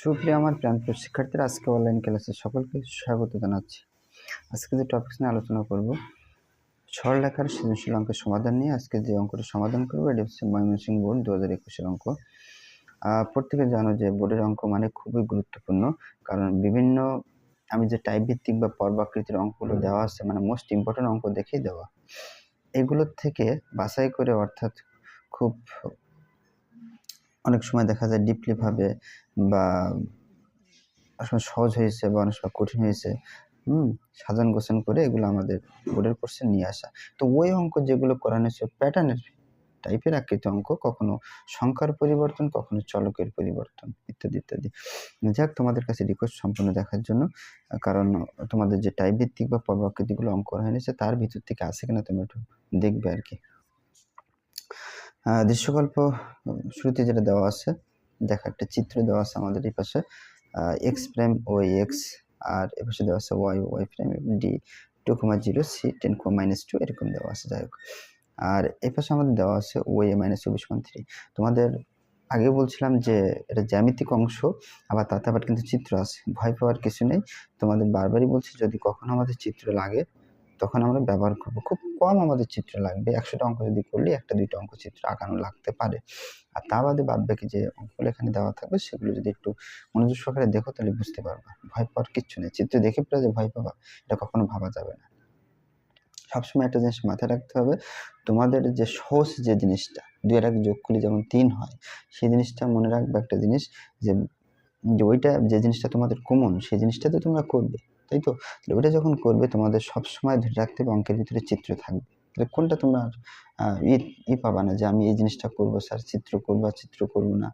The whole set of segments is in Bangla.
সুপ্রিয় আমার প্রাণপ্রিয় শিক্ষার্থীরা, আজকে অনলাইন ক্লাসে সকলকে স্বাগত জানাচ্ছি। আজকে যে টপিকস নিয়ে আলোচনা করব, সরলরেখার সৃজনশীল অঙ্কের সমাধান নিয়ে। আজকে যে অঙ্কটা সমাধান করবো এটা হচ্ছে ময়মনসিংহ বোর্ড 2021-এর অঙ্ক। প্রত্যেকে জানো যে বোর্ডের অঙ্ক মানে খুবই গুরুত্বপূর্ণ, কারণ বিভিন্ন আমি যে টাইপ ভিত্তিক বা পর্বাকৃতির অঙ্কগুলো দেওয়া আছে, মানে মোস্ট ইম্পর্টেন্ট অঙ্ক দেখেই দেওয়া, এগুলোর থেকে বাছাই করে, অর্থাৎ খুব অনেক সময় দেখা যায় ডিপলি ভাবে বা অনেক সময় সহজ হয়েছে বা অনেক সময় কঠিন হয়েছে, সাজান গোছান করে এগুলো আমাদের বোর্ডের কোর্সে নিয়ে আসা। তো ওই অঙ্ক যেগুলো করানো হচ্ছে প্যাটার্নের টাইপের আকৃতি অঙ্ক, কখনো সংখ্যার পরিবর্তন, কখনো চলকের পরিবর্তন, ইত্যাদি ইত্যাদি। যাক, তোমাদের কাছে রিকোয়েস্ট সম্পূর্ণ দেখার জন্য, কারণ তোমাদের যে টাইপ ভিত্তিক বা পর্বাকৃতিগুলো অঙ্ক করা হয়েছে তার ভিতর থেকে আছে কিনা তুমি একটু দেখবে আর কি। দৃশ্যকল্প শুরুতে যেটা দেওয়া আছে, দেখা একটা চিত্র দেওয়া আছে আমাদের এই পাশে, এক্স প্রাইম ওয়াই এক্স, আর এ পাশে দেওয়া আছে Y Y prime D 2,0 C 10,-2 এরকম দেওয়া আছে। যাই হোক, আর এই পাশে আমাদের দেওয়া আছে ওয়াই -24,3। তোমাদের আগে বলছিলাম যে এটা জ্যামিতিক অংশ, আবার তাতে আবার কিন্তু চিত্র আছে, ভয় পাওয়ার কিছু নেই। তোমাদের বারবারই বলছি, যদি কখনো আমাদের চিত্র লাগে তখন আমরা ব্যবহার করব। খুব কম আমাদের চিত্র লাগবে, 100টা অঙ্ক যদি করলে 1-2টা অঙ্ক চিত্র আঁকানো লাগতে পারে। আর তা বাদে বাদ বাকি যে অঙ্কগুলো এখানে দেওয়া থাকবে সেগুলো যদি একটু মনোযোগ সহকারে দেখো তাহলে বুঝতে পারবা। ভয় পাওয়ার কিচ্ছু নেই, চিত্র দেখে পরে যে ভয় পাবা এটা কখনো ভাবা যাবে না। সবসময় একটা জিনিস মাথায় রাখতে হবে, তোমাদের যে সহজ যে জিনিসটা 2 আর 1 যোগ করলে যেমন 3 হয়, সেই জিনিসটা মনে রাখবে একটা জিনিস, যে ওইটা যে জিনিসটা তোমাদের কমন সেই জিনিসটা তো তোমরা করবে, তাই তো? তাহলে ওইটা যখন করবে তোমাদের সবসময় ধরে রাখতে হবে অঙ্কের ভিতরে চিত্র থাকবে। তাহলে কোনটা তোমরা পাবা না যে আমি এই জিনিসটা করবো স্যার, চিত্র করবো আর চিত্র করবো না,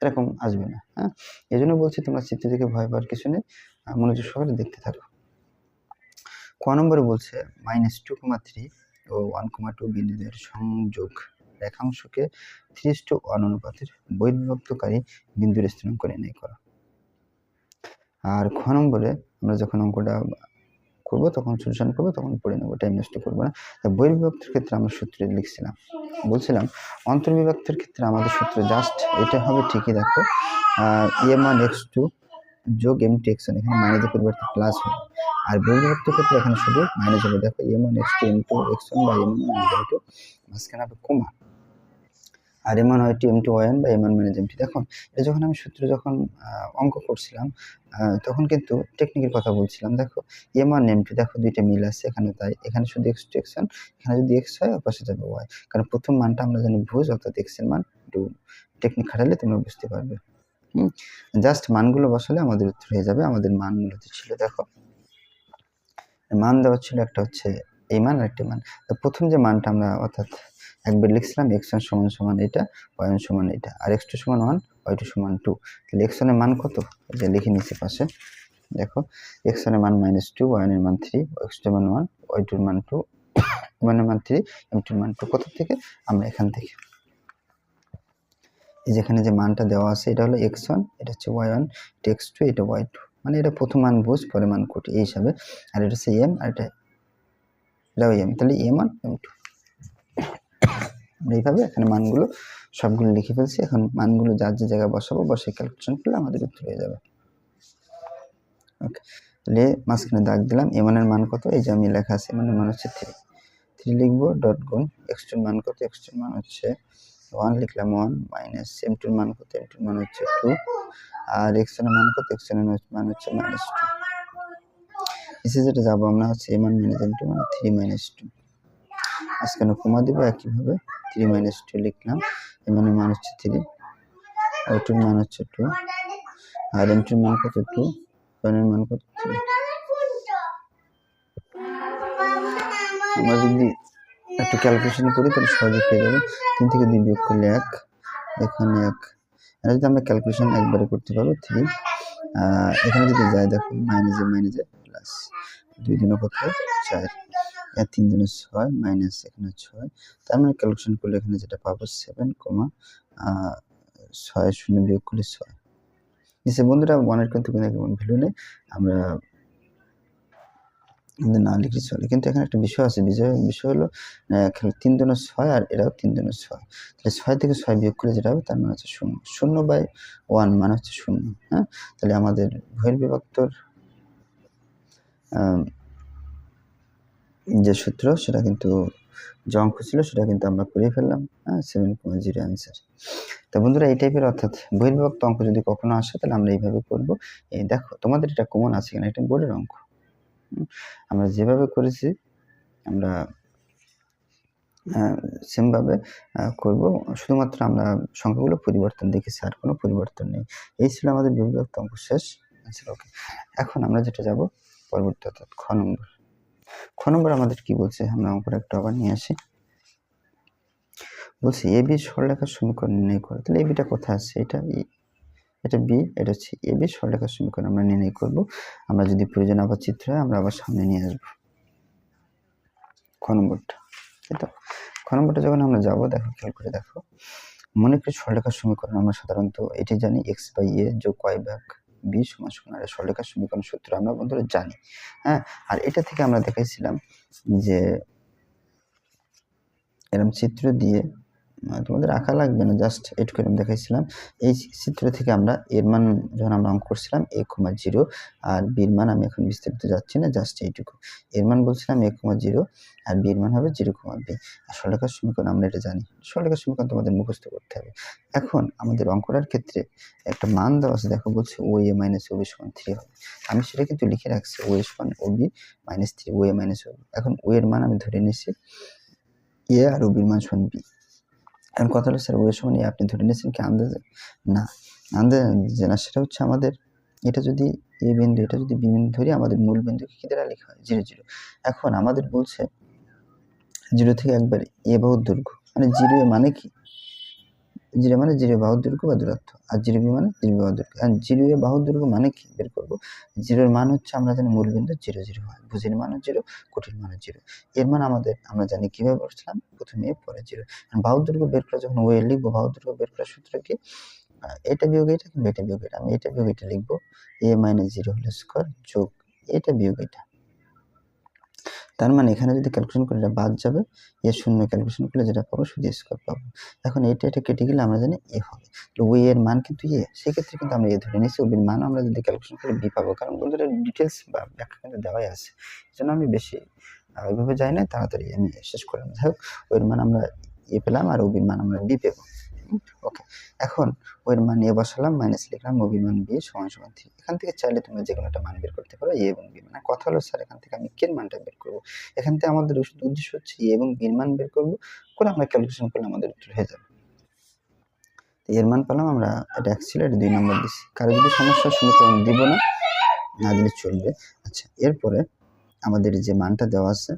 এরকম আসবে না। হ্যাঁ, এই জন্য বলছি তোমরা চিত্র দেখে ভয় পাওয়ার কিছু নেই, মনোযোগ সহকারে দেখতে থাকো। ক নম্বরে বলছে -2,3 ও 1,2 বিন্দুদের সংযোগ রেখাংশকে 3:1 অনুপাতের বহির্বিভক্তকারী বিন্দুর স্থানাঙ্ক নির্ণয় করো। আর খ নম্বরে আমরা যখন অঙ্কটা করবো তখন সলিউশন করবো, তখন পড়ে নেবো, টাইম নষ্ট করবো না। বহির্বিভক্তের ক্ষেত্রে আমরা সূত্র লিখছিলাম, বলছিলাম অন্তর্বিভক্তের ক্ষেত্রে আমাদের সূত্র জাস্ট এটা হবে, ঠিকই দেখো, m1x2 যোগ m2x1, এখানে মাইনাসের পরিবর্তে প্লাস হবে। আর বহির্বিভক্তের ক্ষেত্রে এখানে শুধু মাইনাস হবে, দেখো m1x2 m2x1 বা m1 মাঝখানে হবে কমা, আর এমন হয় m2y1 বা m1 - m2। দেখুন, এটা যখন আমি সূত্র অঙ্ক করছিলাম তখন কিন্তু টেকনিকের কথা বলছিলাম। দেখো m1 m2, দেখো দুইটা মিল আছে এখানে, তাই এখানে শুধু x2 x1, এখানে যদি x হয় ওপাশে যাবে y, কারণ প্রথম মানটা আমরা জানি ভুজ, অর্থাৎ x এর মান। একটু টেকনিক খাটালে তোমরা বুঝতে পারবে। জাস্ট মানগুলো বসালে আমাদের উত্তর হয়ে যাবে। আমাদের মানগুলো ছিল, দেখো মান দেওয়া ছিল, একটা হচ্ছে এই মান আর একটা মান। প্রথম যে মানটা আমরা অর্থাৎ একবার লিখছিলাম x1 সমান এটা, y1 সমান এটা, আর x2 সমান 1, y2 সমান 2। তাহলে x1 এর মান কত, এই যে লিখে নিচ্ছি পাশে, দেখো x1 এর মান -2, y1 এর মান 3, x2 এর মান 1, y2 এর মান 2, y1 এর মান 3, m2 এর মান 2। কত থেকে, আমরা এখান থেকে, এই যেখানে যে মানটা দেওয়া আছে এটা হলো x1, এটা হচ্ছে y1, এটা x2, এটা y2, মানে এটা প্রথম মান বুঝ পরে মান কোটি এই হিসাবে। আর এটা হচ্ছে m, আর এটাও m, তাহলে m1 m2। আমরা এইভাবে এখানে মানগুলো সবগুলো লিখে ফেলছি। এখন মানগুলো যার যে জায়গায় বসাবো, বসে ক্যালকুলেশন করলে আমাদের উত্তর হয়ে যাবে। ওকে, তাহলে মাঝখানে দাগ দিলাম। m1 এর মান কত, এই যে আমি লেখা আছে, m1 এর মান হচ্ছে 3 লিখবো, ডট গুণ x2 এর মান কত, x2 এর মান হচ্ছে 1, লিখলাম 1, মাইনাস m2 এর মান কত, m2 এর মান হচ্ছে 2, আর x1 এর মান কত, x1 এর মান হচ্ছে -2। নিচে যেটা যাবো আমরা হচ্ছে m1 - m2 মানে 3 - 2। মাঝখানে কমা দেবো, একইভাবে 3 - 2 লিখলাম। m1 এর মান হচ্ছে 3, y2 এর মান হচ্ছে 2, আর m2 এর মান কত 2, y1 এর মান কত 3। আমরা যদি একটু ক্যালকুলেশন করি তাহলে সহজে পেয়ে যাবে। 3 থেকে 2 বিয়োগ করলে 1, এখানে 1, এটা যদি আমরা ক্যালকুলেশন একবারে করতে পারবো 3, এখানে যদি যাই দেখো মাইনাসে প্লাস, 2 দুগুণে কত 4, 3 দুগুণে 6, মাইনাস এখানে 6, তার মানে ক্যালকুলেশন করলে এখানে যেটা পাবো 7, 6 শূন্য বিয়োগ করলে 6। নিচে বন্ধুরা 1 এর কিন্তু কোনো ভ্যালু নেই, আমরা আমাদের না লিখলে চলে, কিন্তু এখানে একটা বিষয় আছে। বিষয় হলো 3 দুগুণে 6 আর এটাও 3 দুগুণে 6। তাহলে 6 থেকে 6 বিয়োগ করলে যেটা হবে তার মানে হচ্ছে 0। 0/1 মানে হচ্ছে 0। হ্যাঁ? তাহলে আমাদের বহির্বিভক্তর যে সূত্র সেটা কিন্তু যে অঙ্ক ছিল সেটা কিন্তু আমরা করে ফেললাম। হ্যাঁ? 7.0 অ্যান্সার। তো বন্ধুরা এই টাইপের অর্থাৎ বহির্বিভক্ত অঙ্ক যদি কখনো আসে তাহলে আমরা এইভাবে করব। এই দেখো তোমাদের এটা কমন আছে কিনা, এটা বোর্ডের অঙ্ক। আমরা যেভাবে করেছি আমরা সেমভাবে করব। শুধুমাত্র আমরা সংখ্যাগুলো পরিবর্তন দেখেছি, আর কোনো পরিবর্তন নেই। এই ছিল আমাদের বিভক্ত অঙ্ক শেষ। আচ্ছা, ওকে। এখন আমরা যেটা যাব পরবর্তী অর্থাৎ খ নম্বর। খ নম্বর আমাদের কি বলছে, আমরা অঙ্কটা একটু আবার নিয়ে আসি। বলছে এ বি সরলরেখার সমীকরণ নির্ণয় করো। তাহলে এ বিটা কোথায় আছে? এটা বি, এটা হচ্ছে এ বি সরলরেখার সমীকরণ আমরা নির্ণয় করব। আমরা যদি প্রয়োজন আবার চিত্র হয় আমরা আবার সামনে নিয়ে আসবো খ নম্বরটা। তাই তো? খ নম্বরটা যখন আমরা যাবো, দেখো খেয়াল করে দেখো, মনে করি সরলরেখার সমীকরণ আমরা সাধারণত এটি জানি, x/a যোগ y/b সমান আর সরলরেখার সমীকরণ সূত্র আমরা বন্ধুরা জানি। হ্যাঁ, আর এটা থেকে আমরা দেখাইছিলাম যে এরকম চিত্র দিয়ে তোমাদের আঁকা লাগবে না, জাস্ট এটুকু এরকম দেখাইছিলাম। এই চিত্র থেকে আমরা এর মান যখন আমরা অঙ্ক করছিলাম a,0 আর b এর মান আমি এখন বিস্তারিত যাচ্ছি না, জাস্ট এইটুকু। এর মান বলছিলাম a,0 আর b এর মান হবে 0,b। আর সরলরেখার সমীকরণ আমরা এটা জানি। সরলরেখার সমীকরণ তোমাদের মুখস্থ করতে হবে। এখন আমাদের অঙ্কটার ক্ষেত্রে একটা মান দেওয়া আছে, দেখো বলছে oa - ob সমান 3 হবে। আমি সেটা কিন্তু লিখে রাখছি oa সমান ob - 3, oa - ob। এখন o এর মান আমি ধরে নিয়েছি a আর ob এর মান সমান b। এখন কথা হলো স্যার ওই সময় আপনি ধরে নিয়েছেন কি আন্দাজে? না, আন্দাজে না, সেটা হচ্ছে আমাদের এটা যদি এ বিন্দু, এটা যদি বি বিন্দু ধরি, আমাদের মূল বিন্দুকে কি দ্বারা লেখা হয়? 0, 0। এখন আমাদের বলছে 0 থেকে একবারে এ বাহুর দৈর্ঘ্য, মানে 0 এ মানে কি? 0 মানে 0 বাহুর দৈর্ঘ্য বা দূরত্ব, আর 0b মানে 0b বাহুর দৈর্ঘ্য। আর 0 এ বাহুর দৈর্ঘ্য মানে কি বের করব? 0 এর মান হচ্ছে আমরা জানি মূল বিন্দু 0, 0 হয়। ভুজের মানও 0, কোটির মানও 0। এর মান আমরা জানি কিভাবে করছিলাম? প্রথমে a পরে 0। বাহুর দৈর্ঘ্য বের করা যখন ওয়ে লিখবো, বাহুর দৈর্ঘ্য বের করার সূত্র কি? এটা বিয়োগ এটা কিংবা এটা বিয়োগ এটা। আমি এটা বিয়োগ এটা লিখবো। a - 0 হোল স্কয়ার যোগ এটা বিয়োগ এটা। তার মানে এখানে যদি ক্যালকুলেশন করি এটা বাদ যাবে, এ শূন্য ক্যালকুলেশন করলে যেটা পাবো শুধু স্কয়ার পাবো। এখন এটা কেটে গেলে আমরা জানি এ হবে। তাহলে ওই এর মান কিন্তু এ, সেক্ষেত্রে কিন্তু আমরা এ ধরে নিচ্ছি। ওবির মান আমরা যদি ক্যালকুলেশন করি বি পাবো, কারণ বন্ধুরা ডিটেলস বা ব্যাখ্যা কিন্তু দেওয়াই আছে। এজন্য আমি বেশি ওইভাবে যাই না, তাড়াতাড়ি আমি শেষ করে নিই। যাই হোক, ওর মান আমরা এ পেলাম আর ওবির মান আমরা বি পেবো। ওকে, এখন ওর মান এ বসালাম, মাইনাস লিখলাম, ওবির মান বি সমান 3। এখান থেকে চাইলে তুমি যে কোনো একটা মান বের করতে পারো, এ এবং বি। মানে কথা হলো স্যার এখান থেকে আমি কে এর মানটা বের করবো? এখান থেকে আমাদের উদ্দেশ্য হচ্ছে এ এবং বি এর মান বের করবো, করে আমরা ক্যালকুলেশন করলে আমাদের উত্তর হয়ে যাবে। এর মান পেলাম আমরা, এটা 1 ছিল, এটা 2 নম্বর দিচ্ছি। কারো যদি সমস্যার সমীকরণ দিব না, না দিলে চলবে। আচ্ছা, এরপরে আমাদের যে মানটা দেওয়া আছে,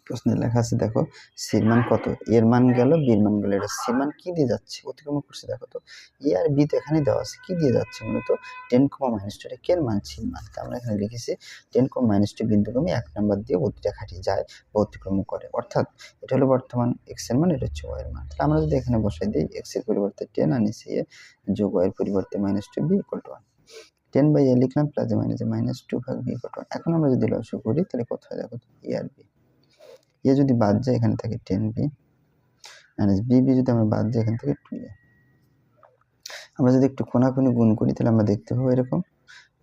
প্রশ্নে লেখা আছে, দেখো সির মান কত? এর মান গেল, বির মান গেল, এটা সির মান কি দিয়ে যাচ্ছে? অতিক্রম করছে, দেখো তো এ আর বি তো এখানে দেওয়া আছে, কি দিয়ে যাচ্ছে? মূলত 10, -2, এটা কের মান? সির মান। আমরা এখানে লিখেছি 10, -2 বিন্দুগামী 1 নাম্বার দিয়ে গতিটা কাটিয়ে যায় বা অতিক্রম করে, অর্থাৎ এটা হলো বর্তমান x এর মান, এটা হচ্ছে y এর মান। তাহলে আমরা যদি এখানে বসাই দিই x এর পরিবর্তে 10 আর নিচে a যোগ y এর পরিবর্তে -2b = 1। 10/a লিখলাম, প্লাস -2/b = 1। এখন আমরা যদি লসাগু করি তাহলে কত হয়? দেখো তো a আর b, এ যদি বাদ যায় এখানে থাকে 10b মাইনাস বিবি, যদি আমরা বাদ দিই এখান থেকে 2a। আমরা যদি একটু কোনাকুনি গুণ করি তাহলে আমরা দেখতে পাবো এরকম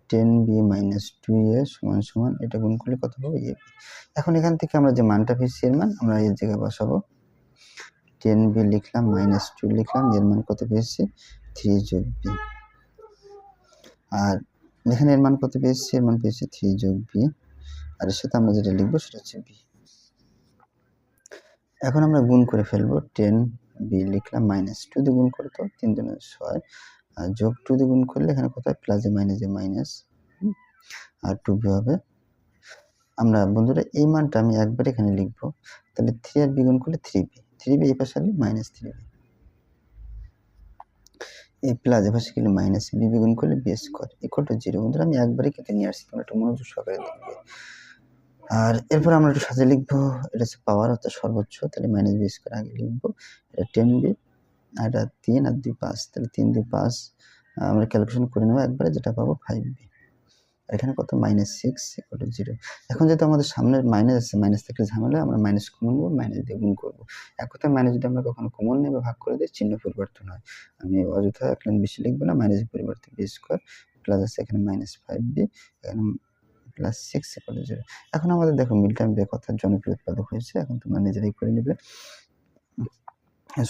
10b - 2a সমান এটা গুণ করলে কত পাবো? ab। এখন এখান থেকে আমরা যে মানটা পেয়েছি এর মান আমরা এর জায়গায় বসাবো। 10b লিখলাম, -2 লিখলাম, এর মান কত পেয়েছি? 3 যোগ b। আর এখানে এর মান কত পেয়েছি? এর মান পেয়েছি 3 যোগ b, আর এর সাথে আমরা যেটা লিখবো সেটা হচ্ছে b। এখন আমরা গুণ করে ফেলবো। 10b লিখলাম, -2 দিয়ে গুণ করতো 3 দুগুণে 6, আর যোগ 2 দিয়ে গুণ করলে এখানে কোথায় প্লাসে মাইনাসে মাইনাস, আর 2b হবে। আমরা বন্ধুরা এই মানটা আমি একবার এখানে লিখবো, তাহলে 3 আর b গুণ করলে 3b, 3b এই পাশে আসলে -3b, এই প্লাস এ পাশে গেলে -bb গুণ করলে b স্কয়ার = 0। বন্ধুরা আমি একবারই কেটে নিয়ে আসছি, তোমরা একটু মনোযোগ সহকারে দেখবে। আর এরপর আমরা একটু সাজিয়ে লিখবো, এটা হচ্ছে পাওয়ার অর্থাৎ সর্বোচ্চ, তাহলে -b স্কয়ার আগে লিখবো, এটা 10b, আর এটা 3 আর 2 5, তাহলে 3 2 5 আমরা ক্যালকুলেশন করে নেব একবারে, যেটা পাবো 5b। আর এখানে কত -6 = 0। এখন যেহেতু আমাদের সামনে মাইনাস আছে, মাইনাস থাকলে ঝামেলা, আমরা মাইনাস কমন নেব, মাইনাস দিয়ে গুণ করব। এক কথায় মাইনাস যদি আমরা কখনো কমন নেই বা ভাগ করে দিই, চিহ্ন পরিবর্তন হয়। আমি অযথা এক লাইন বেশি লিখব না, মাইনাসের পরিবর্তে b স্কয়ার প্লাস আছে এখানে -5b, এখানে +6 = 0। এখন আমাদের দেখো মিল টার্ম বের কথার জনপ্রিয় উৎপাদক হয়েছে। এখন তোমরা নিজেরাই করে নেবে।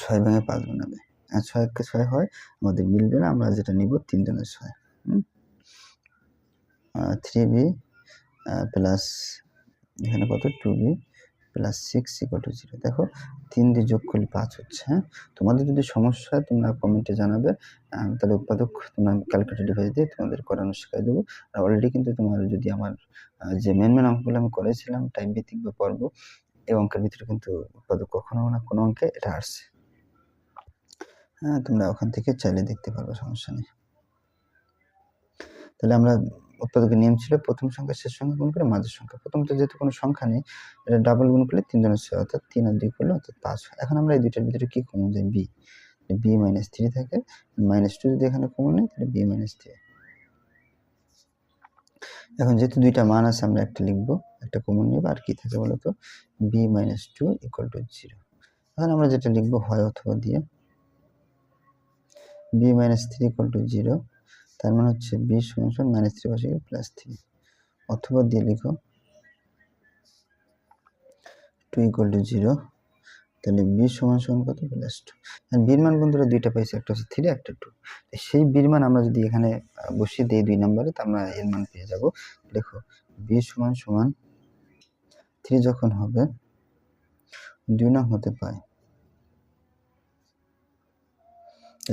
6 ভাঙে 5 বানাবে। আর 6 কে 6 হয়, আমাদের মিলবে না, আমরা যেটা নিব 3 দুগুণে 6। 3b প্লাস এখানে কত 2b প্লাস 6 = 0। দেখো 3 দিয়ে যোগ করলে 5 হচ্ছে। হ্যাঁ, তোমাদের যদি সমস্যা হয় তোমরা কমেন্টে জানাবে, তাহলে উৎপাদক তোমরা ক্যালকুলেটর ডিভাইস দিয়ে তোমাদের করানো শিখিয়ে দেবো। আর অলরেডি কিন্তু তোমার যদি আমার যে মেন অঙ্কগুলো আমি করেছিলাম টাইম ভিত্তিক বা পর্ব, এই অঙ্কের ভিতরে কিন্তু উৎপাদক কখনো না কোনো অঙ্কে এটা আসছে। হ্যাঁ, তোমরা ওখান থেকে চাইলে দেখতে পারবে, সমস্যা নেই। তাহলে আমরা উৎপাদকের নিয়ম ছিল প্রথম সংখ্যা শেষ সংখ্যা গুণ করে মাঝের সংখ্যা। প্রথমত যেহেতু কোনো সংখ্যা নেই, এটা ডাবল গুণ করলে 3 দুগুণে 6, অর্থাৎ 3 আর 2 করলে অর্থাৎ 5 হয়। এখন আমরা এই দুইটার ভিতরে কি কমন যায়? b -3 থাকে, -2 যদি এখানে কমন নেই তাহলে b -3। এখন যেহেতু দুইটা মান আছে, আমরা একটা লিখব, একটা কমন নিব, আর কি থাকে বলো তো? b -2 = 0। এখন আমরা যেটা লিখব হয় অথবা দিয়ে b -3 = 0, তার মানে হচ্ছে b সমান -3 বসে +3, অথবা দিয়ে লিখো 2 = 0, তাহলে b সমান কত? +2। আর b এর মান বন্ধুরা দুইটা পাইছি, একটা হচ্ছে 3, একটা 2। সেই b এর মান আমরা যদি এখানে বসিয়ে দিই 2 নম্বরে, তো আমরা এর মান পেয়ে যাব। দেখো b সমান 3 যখন হবে 2 নং হতে পায়।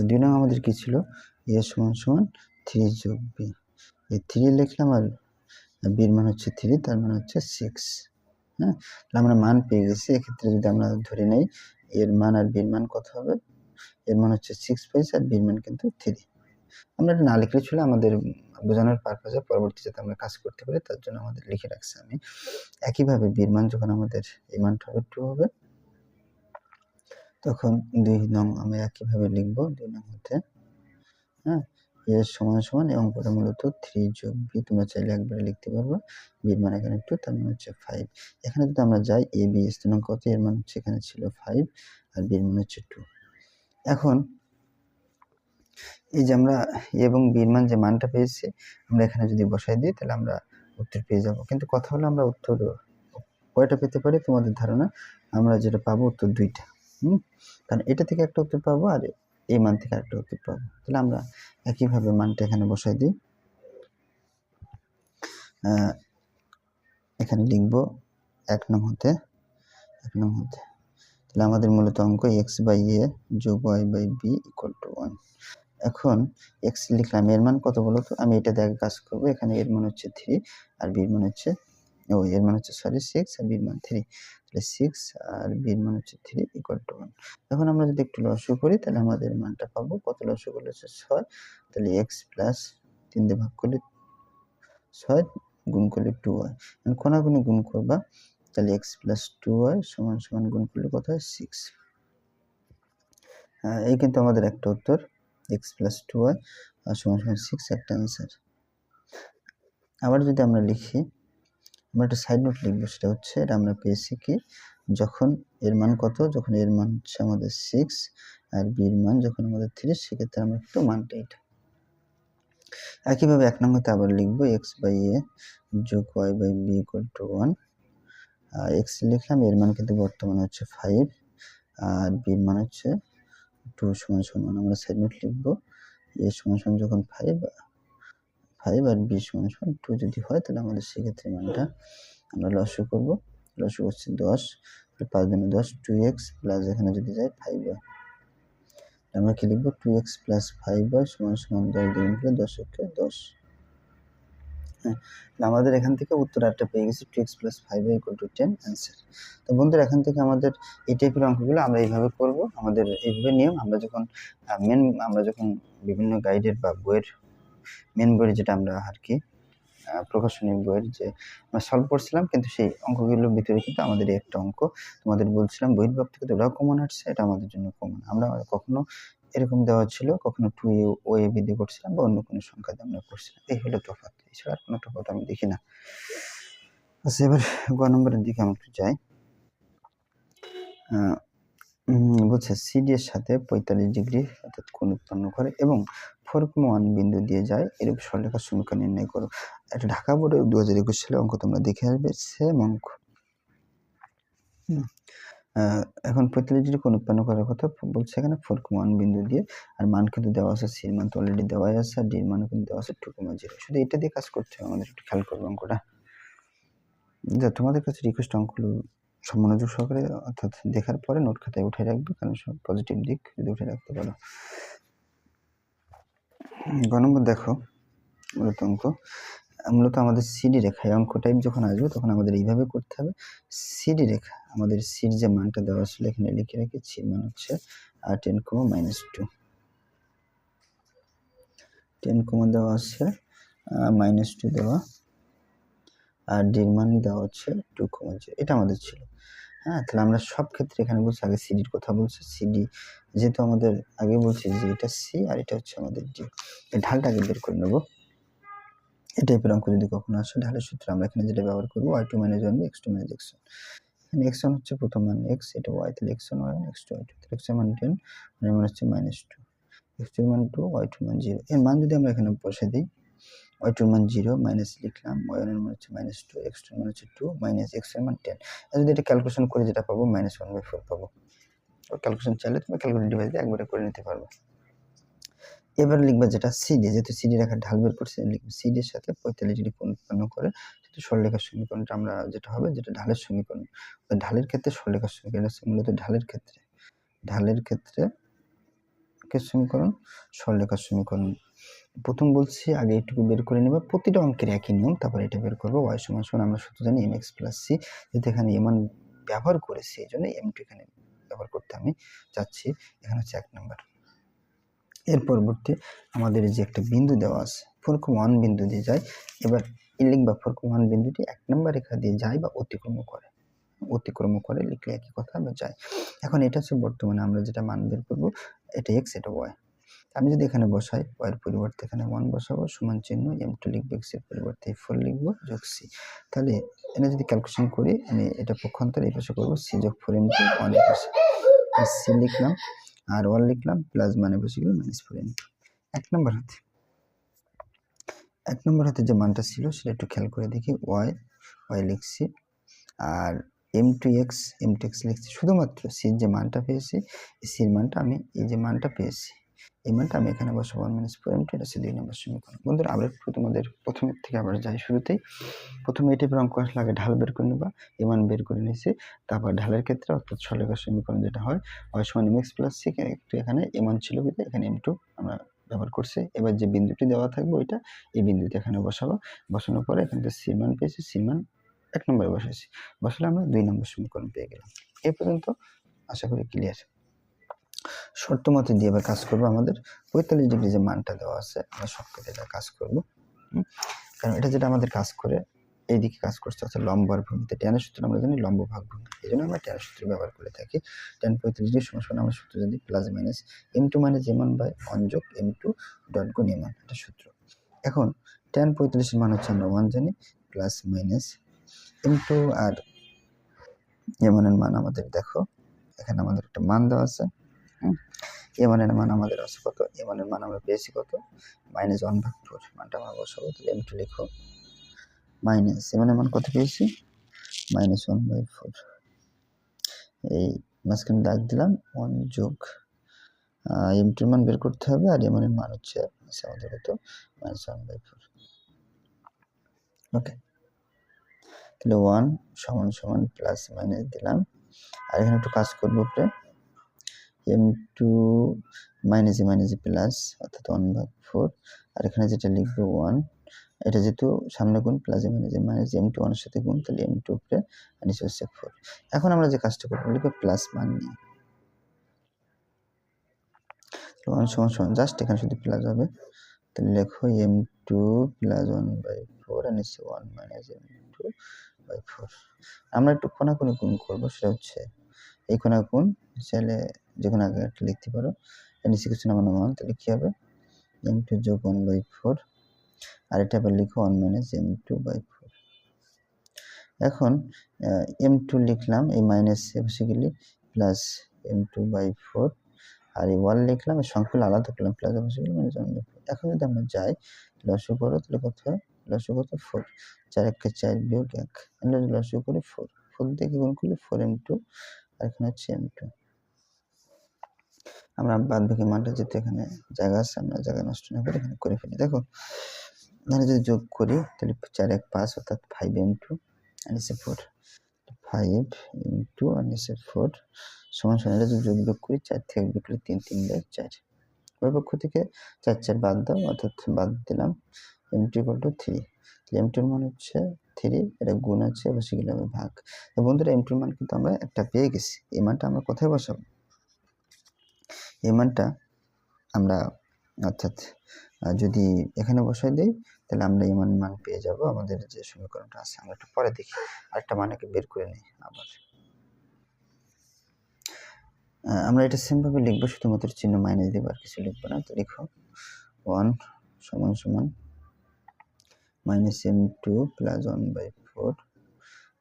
2 নং আমাদের কি ছিল? a সমান 3 যোগ b। এই 3 লিখলাম, আর b এর মান হচ্ছে 3, তার মানে হচ্ছে 6। হ্যাঁ, তাহলে আমরা মান পেয়ে গেছি। এক্ষেত্রে যদি আমরা ধরে নেই এর মান আর b এর মান কত হবে? এর মান হচ্ছে 6 পাইছি, আর b এর মান কিন্তু 3। আমরা এটা না লিখলে ছিল, আমাদের বোঝানোর পারপাজে পরবর্তী যাতে আমরা কাজ করতে পারি তার জন্য আমাদের লিখে রাখছি আমি। একইভাবে b এর মান যখন আমাদের এই মানটা হবে 2 হবে, তখন 2 নং আমি একইভাবে লিখব 2 নং হতে। হ্যাঁ, a সমান এই অঙ্কটা মূলত 3 যোগ b, তোমরা চাইলে একবারে লিখতে পারবে। b এর মান এখানে 2, তার মানে হচ্ছে 5। এখানে যদি আমরা যাই a b স্থানাঙ্ক কত, এর মান হচ্ছে এখানে ছিল 5, আর b এর মান হচ্ছে 2। এখন এই যে আমরা a এবং b এর মান যে মানটা পেয়েছি, আমরা এখানে যদি বসাই দিই তাহলে আমরা উত্তর পেয়ে যাব। কিন্তু কথা হলো আমরা উত্তর কয়টা পেতে পারি তোমাদের ধারণা? আমরা যেটা পাবো উত্তর 2টা। কারণ এটা থেকে একটা উত্তর পাবো, আর এই মান থেকে একটা উত্তর পাবো। তাহলে আমরা একইভাবে মানটা এখানে বসাই দিই। এখানে লিখব 1 নং হতে। তাহলে আমাদের মূলত অঙ্ক x/a যোগ y/b = 1। এখন x লিখলাম, এর মান কত বলো তো? আমি এটা দিয়ে কাজ করব। এখানে এর মান হচ্ছে 3, আর b এর মান হচ্ছে 6, আর b এর মান 3। তাহলে 6 আর b এর মান হচ্ছে 3 = 1। এখন আমরা যদি একটু লসাগু করি তাহলে আমাদের মানটা পাবো। কত লসাগু করলে হচ্ছে 6। তাহলে x প্লাস 3 দিয়ে ভাগ করলে 6 গুণ করলে 2y। এখন কোনাগুনি গুণ করবা, তাহলে x প্লাস 2y সমান গুণ করলে কত হয়? 6। এই কিন্তু আমাদের একটা উত্তর, x প্লাস 2y সমান 6 একটা অ্যান্সার। আবার যদি আমরা লিখি, আমরা একটা সাইড নোট লিখবো, সেটা হচ্ছে এটা আমরা পেয়েছি কি, যখন এর মান কত? যখন এর মান হচ্ছে আমাদের 6, আর b এর মান যখন আমাদের 3, সেক্ষেত্রে আমরা কিন্তু মানটা এটা। একইভাবে 1 নং হতে আবার লিখবো x/a যোগ y/b = 1। x লিখলাম, এর মান কিন্তু বর্তমানে হচ্ছে 5, আর b এর মান হচ্ছে 2 সমান আমরা সাইড নোট লিখবো a সমান যখন 5 আর b সমান 2 যদি হয়, তাহলে আমাদের সেক্ষেত্রে মানটা আমরা লসাগু করব। লসাগু হচ্ছে 10, 5 দুগুণে 10, 2x প্লাস এখানে যদি যাই 5y, আমরা কি লিখবো? 2x প্লাস 5y সমান 10 দিয়ে গুণ করলে 10 একে 10। হ্যাঁ, আমাদের এখান থেকে উত্তর আটটা পেয়ে গেছি, 2x প্লাস 5y = 10 অ্যান্সার। তো বন্ধুরা, এখান থেকে আমাদের এই টাইপের অঙ্কগুলো আমরা এইভাবে করব। আমাদের এইভাবে নিয়ম, আমরা যখন বিভিন্ন গাইডের বা বইয়ের মেন বইয়ের যেটা আমরা আর কি প্রকাশনী বইয়ের যে আমরা সলভ করছিলাম, কিন্তু সেই অঙ্কগুলোর ভিতরে কিন্তু আমাদের একটা অঙ্ক তোমাদের বলছিলাম বহির্ভাগ থেকে ওটাও কমন আসছে, এটা আমাদের জন্য কমন। আমরা কখনো এরকম দেওয়া ছিল, কখনো 2a ও a দিয়ে করছিলাম, বা অন্য কোনো সংখ্যা দিয়ে আমরা করছিলাম। এই হলো তফাৎ। এছাড়া আর কোনো তফাৎ আমি দেখি না। আচ্ছা, এবার গ নম্বরের দিকে আমি একটু যাই। বলছে সিডি এর সাথে 45 ডিগ্রি অর্থাৎ কোণ উৎপন্ন করে এবং 4,1 বিন্দু দিয়ে যায়, এরূপ সরলরেখার সমীকরণ নির্ণয় করো। এটা ঢাকা বোর্ডে 2021 সালে অঙ্ক, তোমরা দেখে আসবে, সেম অঙ্ক। এখন 45 ডিগ্রি কোণ উৎপন্ন করার কথা বলছে এখানে 4,1 বিন্দু দিয়ে, আর মান কিন্তু দেওয়া আছে, সির মান তো অলরেডি দেওয়াই আছে, আর ডির মানও কিন্তু দেওয়া আছে 2,0। শুধু এটা দিয়ে কাজ করতে হবে আমাদের, একটু খেয়াল করবে অঙ্কটা। তোমাদের কাছে রিকোয়েস্ট অঙ্কগুলো সব মনোযোগ সহকারে অর্থাৎ দেখার পরে নোট খাতায় উঠে রাখবে, কারণ সব পজিটিভ দিক যদি উঠে রাখতে পারো। গ নম্বর দেখো, মূলত আমাদের সিডি রেখা, এই অঙ্ক টাইপ যখন আসবে তখন আমাদের এইভাবে করতে হবে। সিডি রেখা, আমাদের সির যে মানটা দেওয়া ছিল এখানে লিখে রাখি, সির মান হচ্ছে 10,-2, 10, দেওয়া আছে -2 দেওয়া, আর ডির মান দেওয়া হচ্ছে 2,0। এটা আমাদের ছিল। হ্যাঁ, তাহলে আমরা সব ক্ষেত্রে এখানে বলছি, আগে সিডির কথা বলছে, সিডি যেহেতু আমাদের আগে বলছি যে এটা সি আর এটা হচ্ছে আমাদের ডি, এই ঢালটা আগে বের করে নেবো। এই টাইপের অঙ্ক যদি কখনো আসে, ঢালের সূত্র আমরা এখানে যেটা ব্যবহার করবো, y2 - 1 x2 - x1। এখানে x1 হচ্ছে প্রথম মান x, এটা y, তাহলে x1 y1 x2 y2, তাহলে x এর মান 10, এর মান হচ্ছে -2, x2 এর মান 2, y2 এর মান 0। এর মান যদি আমরা এখানে বসে দিই, y2 এর মান 0 মাইনাস লিখলাম, y1 এর মান হচ্ছে -2, x2 এর মান হচ্ছে 2 মাইনাস x এর মান 10। আর যদি এটা ক্যালকুলেশন করে যেটা পাবো -1/4 পাবো। ক্যালকুলেশন চাইলে তুমি ক্যালকুলেটর ডিভাইস দিয়ে একবারে করে নিতে পারবে। এবার লিখবা যেটা সিডি, যেহেতু সিডি রেখার ঢাল বের করছে, লিখবে সিডি এর সাথে 45 ডিগ্রি কোণ উৎপন্ন করে সেটা সরলরেখার সমীকরণটা আমরা যেটা হবে, যেটা ঢালের সমীকরণ। ঢালের ক্ষেত্রে সরলরেখার সমীকরণ আছে মূলত ঢালের ক্ষেত্রে সমীকরণ, সরলরেখার সমীকরণ। প্রথম বলছি আগে এইটুকু বের করে নেবে, প্রতিটা অঙ্কের একই নিয়ম, তারপর এটা বের করবো। y = আমরা সূত্র জানি mx + c, যেহেতু এখানে এমান ব্যবহার করেছি এই জন্য m2 এখানে ব্যবহার করতে আমি চাচ্ছি। এখানে হচ্ছে 1 নাম্বার। এর পরবর্তী আমাদের যে একটা বিন্দু দেওয়া আছে 4,1 বিন্দু দিয়ে যায়, এবার লিখবা 4,1 বিন্দুটি 1 নাম্বার রেখা দিয়ে যায় বা অতিক্রম করে লিখলে একই কথা, বা যায়। এখন এটা হচ্ছে বর্তমানে আমরা যেটা মান বের করবো, এটা x, এটা y। আমি যদি এখানে বসাই, y এর পরিবর্তে এখানে 1 বসাবো, সমান চিহ্ন m2 লিখবো, x এর পরিবর্তে 4 লিখবো, যোগ c। তাহলে এটা যদি ক্যালকুলেশন করি, আমি এটা পক্ষান্তর এই পাশে করবো, c যোগ 4 m2 1 এর পাশে c লিখলাম, আর 1 লিখলাম, প্লাস মানে বসে গেল -4 m2। 1 নম্বর হাতে যে মানটা ছিল সেটা একটু খেয়াল করে দেখি, y লিখছি, আর m2x লিখছি। শুধুমাত্র c যে মানটা পেয়েছি, এই c এর মানটা আমি, এই যে মানটা পেয়েছি এই মানটা আমি এখানে বসাবো, 1 - 4 m2, এটা হচ্ছে 2 নম্বর সমীকরণ। বন্ধুরা, আমরা একটু তোমাদের প্রথমের থেকে আবার যাই শুরুতেই। প্রথমে এই টাইপের অঙ্ক আসলে আগে ঢাল বের করে নেবা, এই মান বের করে নিয়েছি। তারপর ঢালের ক্ষেত্রে অর্থাৎ সরলরেখার সমীকরণ যেটা হয়, y = mx + c, একটু এখানে m মান ছিল বিধায় এখানে m2 আমরা ব্যবহার করছি। এবার যে বিন্দুটি দেওয়া থাকবে ওইটা এই বিন্দুতে এখানে বসাবো। বসানোর পরে এখানে যে c মান পেয়েছি, c মান 1 নম্বরে বসাইছি, বসালে আমরা 2 নম্বর সমীকরণ পেয়ে গেলাম। এই পর্যন্ত আশা করি ক্লিয়ার। শর্ত মতে দিয়ে এবার কাজ করবো। আমাদের 45 ডিগ্রি যে মানটা দেওয়া আছে, আমরা শর্টকাটে এটা কাজ করব, কারণ এটা যেটা আমাদের কাজ করে, এইদিকে কাজ করছে অর্থাৎ লম্ব আর ভূমিতে। ট্যানের সূত্র আমরা জানি লম্ব ভাগ ভূমি, এই জন্য আমরা ট্যানের সূত্র ব্যবহার করে থাকি। ট্যান 45 ডিগ্রি সমান আমরা সূত্র জানি plus minus m2 - m1 by 1 যোগ m2 ডট গুণ m1, এটা সূত্র। এখন ট্যান 45 এর মান হচ্ছে আমরা 1 জানি, প্লাস মাইনাস m2 আর m1 এর মান আমাদের দেখো এখানে আমাদের একটা মান দেওয়া আছে। m1 এর মান আমাদের আছে কত, m1 এর মান আমরা পেয়েছি কত, -1/4, মানটা আমরা বসাবো। তাহলে m2 লিখো, মাইনাস m1 এর মান কত পেয়েছি, -1/4। এই মাঝখানে দাগ দিলাম, 1 যোগ m2 এর মান বের করতে হবে, আর m1 এর মান হচ্ছে আমাদের কত, -1/4। ওকে, তাহলে 1 = প্লাস মাইনাস দিলাম, আর এখানে একটু কাজ করবো উপরে, m2 মাইনাসে প্লাস অর্থাৎ 1/4, আর এখানে যেটা লিখবো 1, এটা যেহেতু সামনে গুণ, প্লাসে মাইনাসে m2 1 এর সাথে গুণ, তাহলে m2 উপরে আর নিচে হচ্ছে 4। এখন আমরা যে কাজটা করবো, লিখবো প্লাস মান নিয়ে 1 = জাস্ট এখানে শুধু প্লাস হবে, তাহলে লেখো m2 প্লাস 1/4 আর নিচে 1 মাইনাস m2/4। আমরা একটু কোনাকুনি গুণ করবো, সেটা হচ্ছে এই কোনা গুণ, চাইলে যে কোনো আগে একটা লিখতে পারো, নিচে কিছু নামানো মান, তাহলে কি হবে m2 যোগ 1/4, আর এটা আবার লিখো 1 মাইনাস m2/4। এখন m2 লিখলাম, এই মাইনাস বেসিক্যালি প্লাস m2/4, আর এই 1 লিখলাম, এই সংখ্যাগুলো আলাদা করলাম, প্লাস বেসিক্যালি মাইনাস 1/4। এখন যদি আমরা যাই লসগু করো, তাহলে কত হয়? লসগু কত? 4। 4 একে 4 বিয়োগ 1, আমরা লসগু করি 4, 4 দিয়ে গুণ করলে 4m2, আর এখানে হচ্ছে m2। আমরা বাদ বাকি মানটা যেহেতু এখানে জায়গা আছে, আমরা জায়গা নষ্ট না করে এখানে করে ফেলি। দেখো এখানে যদি যোগ করি তাহলে 4 1 5 অর্থাৎ 5m2 আর নিচে 4, 5m2 আর নিচে 4 সমান সমান। এটা যদি যোগ করি 4 থেকে বিয়োগ করলে 3, 3/4। উভয় পক্ষ থেকে 4 4 বাদ দাও, অর্থাৎ বাদ দিলাম m2 = 3। m2 এর মান হচ্ছে 3, এটা গুণ আছে বেসিক্যালি হবে ভাগ। তো বন্ধুরা m2 এর মান কিন্তু আমরা একটা পেয়ে গেছি। এই মানটা আমরা কোথায় বসাবো? এই মানটা আমরা অর্থাৎ যদি এখানে বসাই দেই তাহলে আমরা এই মান পেয়ে যাব আমাদের যে সমীকরণটা আছে। আমরা একটু পরে দেখি, আরেকটা মানকে বের করে নিই আবার। আমরা এটা সেম ভাবে লিখবো, শুধুমাত্র চিহ্ন মাইনাস দেব, আর কিছু লিখবো না। তো লিখো 1 সমান সমান -m2 + 1/4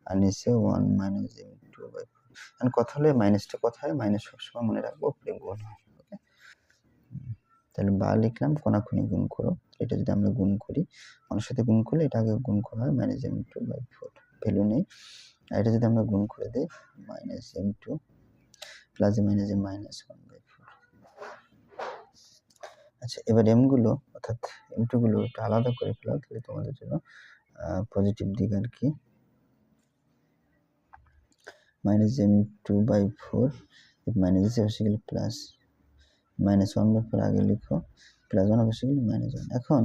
আর নিচে 1 - m2/4। কারণ কথা হলে মাইনাসটা কথা হয়, মাইনাস সবসময় মনে রাখবো উপরে গুণ হয়। ওকে, তাহলে বা লিখলাম, কোনাকুনি গুণ করো। এটা যদি আমরা গুণ করি, অনেক সাথে গুণ করলে এটা আগে গুণ করা হয়, -m2/4 ভ্যালু নেই। আর এটা যদি আমরা গুণ করে দিই -m2 প্লাস -1/4। আচ্ছা, এবার m গুলো অর্থাৎ m2 গুলো একটু আলাদা করে ফেলো, তাহলে তোমাদের জন্য পজিটিভ দিক আর কি। -m2/4 মাইনাস বেসিক্যালি প্লাস -1/4 আগে লিখো, প্লাস 1 বেসিক্যালি -1। এখন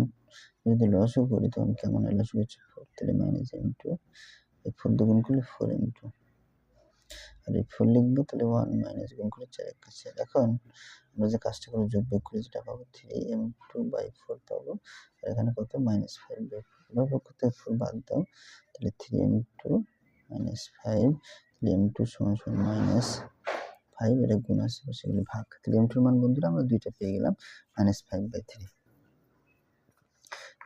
যদি লসও করি তখন কেমন হয়? লসও হচ্ছে 4, তাহলে -m2, এই 4 দিয়ে গুণ করলে 4m2, আর এই 4 লিখবো, তাহলে 1 মাইনাস গুণ করে 4 1 4। এখন আমরা যে কাজটা করে যোগ বিয়োগ করে যেটা পাবো 3m2/4 পাবো, আর এখানে কত? -5/4। উভয় পক্ষ থেকে 4 বাদ দাও, তাহলে 3m2 - 5, তাহলে m2 = -5, এটা গুণ আছে সেগুলো ভাগ। তাহলে m2 এর মান বন্ধুরা আমরা দুইটা পেয়ে গেলাম, -5/3।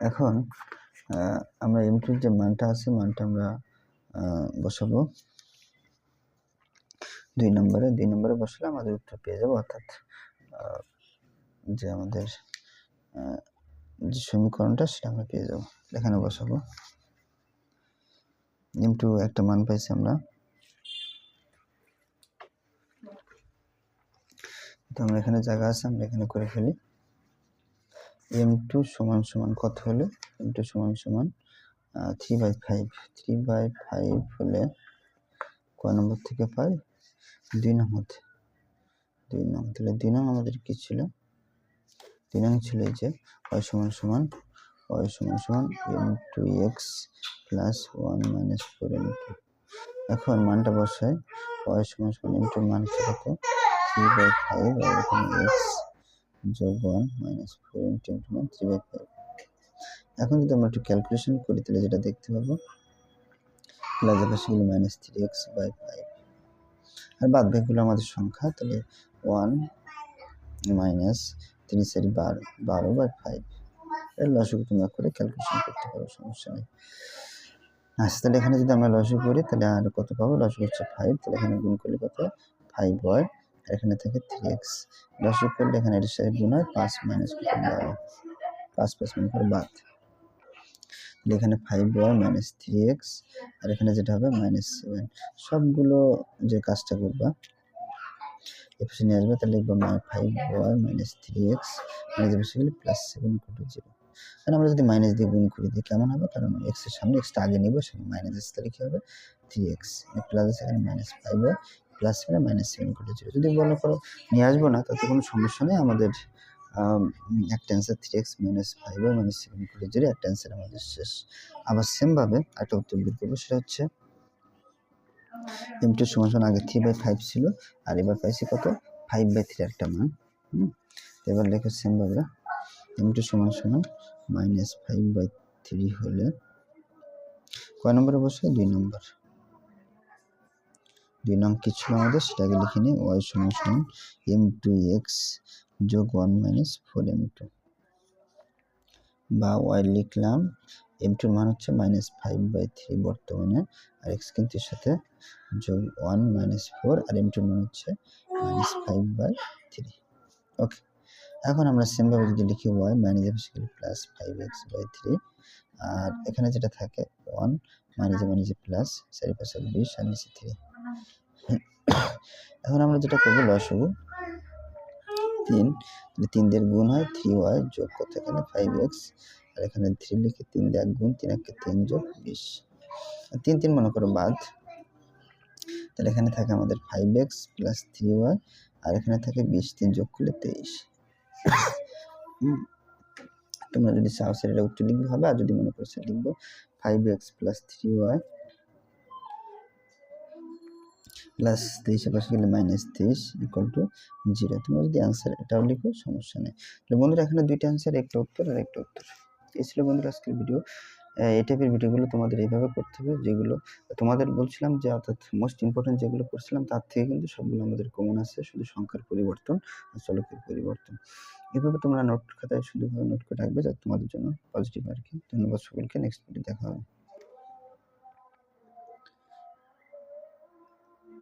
এখন আমরা m2 এর যে মানটা আছে, মানটা আমরা বসাবো 2 নম্বরে বসালে আমাদের উত্তর পেয়ে যাবো, অর্থাৎ যে আমাদের যে সমীকরণটা সেটা আমরা পেয়ে যাবো। এখানে বসাবো m2 একটা মান পাইছি আমরা, তো আমরা এখানে জায়গা আছে, আমরা এখানে করে ফেলি। m2 সমান সমান কত হলো? m2 সমান সমান 3/5। 3/5 হলে কয় নম্বর থেকে পাই? 2 নম্বর। 2 নং। তাহলে 2 নং আমাদের কি ছিল? 2 নং ছিল এই যে y সমান সমান m2x প্লাস 1 মাইনাস 4m2। এখন মানটা বসাই, y সমান সমান m2 এর মান হচ্ছে কত? 3/5, আর এখানে x যোগ 1 মাইনাস 4m2 মান 3/5। এখন যদি আমরা একটু ক্যালকুলেশন করি তাহলে যেটা দেখতে পাবো প্লাস বেসিক্যালি -3x/5, আর বাদ বাকিগুলো আমাদের সংখ্যা। তাহলে 1 মাইনাস 3 4 12/5। এর লসগু তোমরা করে ক্যালকুলেশন করতে পারো, সমস্যা নেই। আচ্ছা, তাহলে এখানে যদি আমরা লসগু করি তাহলে আর কত পাবো? লসগু হচ্ছে 5, তাহলে এখানে গুণ করলে কত? 5y, আর এখানে থাকে 3x। লসগু করলে এখানে এর সাথে গুণ হয়, 5 মাইনাস 12, 5 5 মনে করে বাদ। তাহলে এখানে 5y মাইনাস 3x, আর এখানে যেটা হবে -7। সবগুলো যে কাজটা করবা এপাশে নিয়ে আসবে, তাহলে লিখবো 5y মাইনাস 3x মানে বেসিক্যালি +7 = 0। কারণ আমরা যদি মাইনাস দিয়ে গুণ করে দিই কেমন হবে? কারণ x এর সামনে x টা আগে নিব, সেখানে মাইনাস আছে, তাহলে কি হবে? 3x প্লাস আছে, এখানে -5y প্লাস মানে -7 = 0। যদি মনে করো নিয়ে আসবো না, তাতে কোনো সমস্যা নেই। আমাদের একটা অ্যান্সার 3x - 5y - 7 = 0, একটা অ্যান্সার আমাদের শেষ। আবার সেম ভাবে একটা উত্তর বের করবো, সেটা হচ্ছে m2 সমান আগে 3/5 ছিল, আর এবার পাইছি কত? 5/3 একটা মান। এবার লেখো সেম ভাবে m2 সমান -5/3 হলে কয় নম্বরে বসে? 2 নম্বর। 2 নং কি ছিল আমাদের সেটা আগে লিখে নিই। y সমান m2x যোগ 1 - 4m2। বা ওয়াই লিখলাম, m2 এর মান হচ্ছে -5/3 বর্তমানে, আর x কিন্তু এর সাথে যোগ 1 -4, আর m2 এর মান হচ্ছে -5/3। ওকে, এখন আমরা সেম ভাবে যদি লিখি y প্লাস 5x/3, আর এখানে যেটা থাকে 1 মাইনাসে প্লাস, চারিপাশে 20 আর নিচে 3। এখন আমরা যেটা করবো লসাগু 3, 3 দিয়ে গুণ হয় 3y যোগ কত এখানে 5x, আর এখানে 3 লিখে 3 দিয়ে গুণ, 3 একে 3 যোগ 20, 3 মনে করো বাদ, তাহলে এখানে থাকে আমাদের 5x প্লাস 3y, আর এখানে থাকে 20, 3 যোগ করলে 23। তোমরা যদি চাও সেটা উত্তর লিখবে হবে, আর যদি মনে করো সেটা লিখবো 5x প্লাস 3y প্লাস 23 এর পাশে গেলে -23 ইকুয়াল টু 0। তোমরা যদি অ্যান্সার এটাও লিখো সমস্যা নেই। তাহলে বন্ধুরা এখানে দুইটা অ্যান্সার, একটা উত্তর আর একটা উত্তর। এই ছিল বন্ধুরা আজকের ভিডিও। এই টাইপের ভিডিওগুলো তোমাদের এইভাবে করতে হবে, যেগুলো তোমাদের বলছিলাম যে অর্থাৎ মোস্ট ইম্পর্টেন্ট যেগুলো করছিলাম তার থেকে কিন্তু সবগুলো আমাদের কমন আছে, শুধু সংখ্যার পরিবর্তন আর চলকের পরিবর্তন। এভাবে তোমরা নোট খাতায় শুধুভাবে নোট করে রাখবে, যাতে তোমাদের জন্য পজিটিভ আর কি। ধন্যবাদ সকলকে, নেক্সট ভিডিও দেখা হবে।